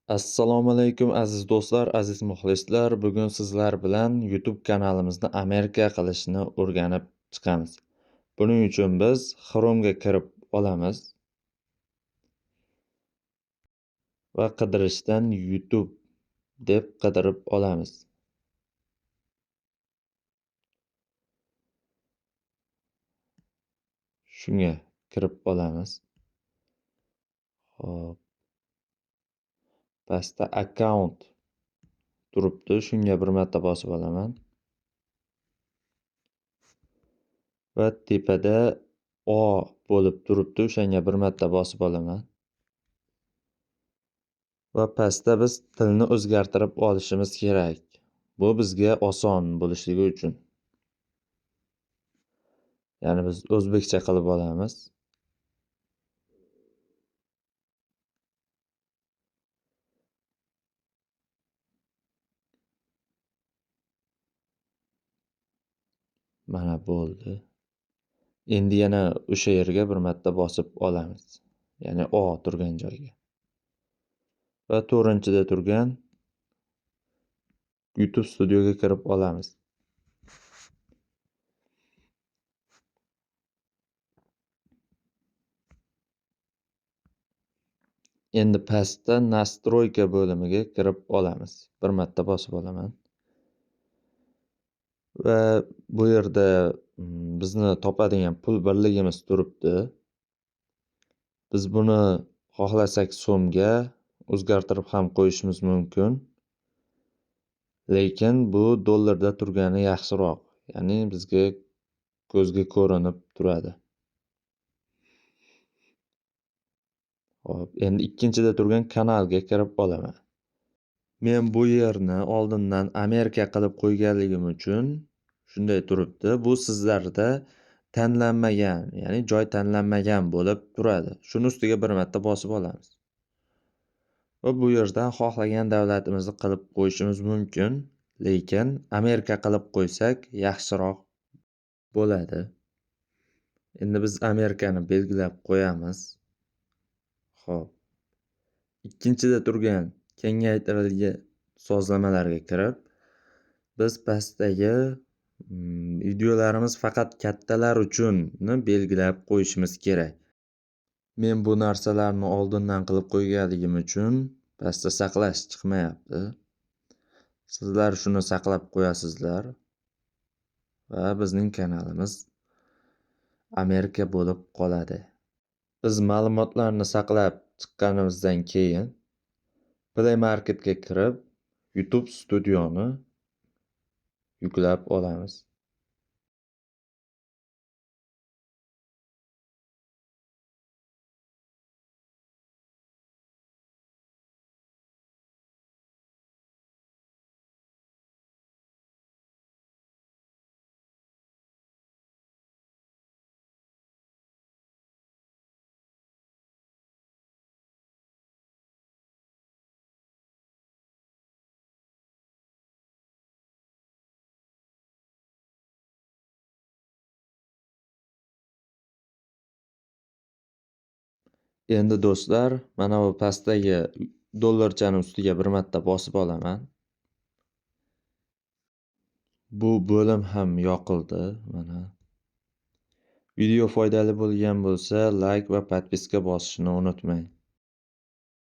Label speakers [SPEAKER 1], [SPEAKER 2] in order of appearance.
[SPEAKER 1] Assalomu alaykum aziz do'stlar, aziz muxlislar. Bugun sizlar bilan YouTube kanalimizni Amerika qilishni o'rganib chiqamiz. Buning uchun biz Chrome'ga kirib olamiz va qidirishdan YouTube deb qidirib olamiz. Shunga kirib olamiz. Xo'p, pastda account turibdi. Shunga bir marta bosib olaman. Va tepada O bo'lib turibdi. O'shanga bir marta bosib olaman. Va pastda biz tilni o'zgartirib olishimiz kerak. Bu bizga oson bo'lishligi uchun. Ya'ni biz o'zbekcha qilib olamiz. Mana bo'ldi. Endi yana o'sha yerga bir marta bosib olamiz. Ya'ni O turgan joyga. Va to'rtinchida turgan YouTube Studioga kirib olamiz. Endi pastda Nastroyka bo'limiga kirib olamiz. Bir marta bosib olaman. Va bu yerda bizni topadigan pul birligimiz turibdi. Biz buni xohlasak so'mga o'zgartirib ham qo'yishimiz mumkin. Lekin bu dollarda turgani yaxshiroq. Ya'ni bizga ko'zga ko'rinib turadi. Xo'p, endi ikkinchida turgan kanalga kirib olaman. Men bu yerni oldindan Amerika qilib qo'yganligim uchun shunday turibdi. Bu sizlarda tanlanmagan, ya'ni joy tanlanmagan bo'lib turadi. Shuni ustiga bir marta bosib olamiz. Va bu yerdan xohlagan davlatimizni qilib qo'yishimiz mumkin, lekin Amerika qilib qo'ysak yaxshiroq bo'ladi. Endi biz Amerikani belgilab qo'yamiz. Xo'p. Ikkinchida turgan kengaytirilgan sozlamalarga kirib, biz pastdagi videolarimiz faqat kattalar uchunni belgilab qo'yishimiz kerak. Men bu narsalarni oldindan qilib qo'yganligim uchun pastda saqlash chiqmayapti. Sizlar shuni saqlab qo'yasizlar va bizning kanalimiz Amerika bo'lib qoladi. Biz ma'lumotlarni saqlab chiqqanimizdan keyin Play Marketga kirib YouTube Studioni yuklab olamiz. Endi do'stlar, mana bu pastdagi dollarchani ustiga bir marta bosib olaman. Bu bo'lim ham yoqildi, mana. Video foydali bo'lgan bo'lsa, like va podpiska bosishni unutmang.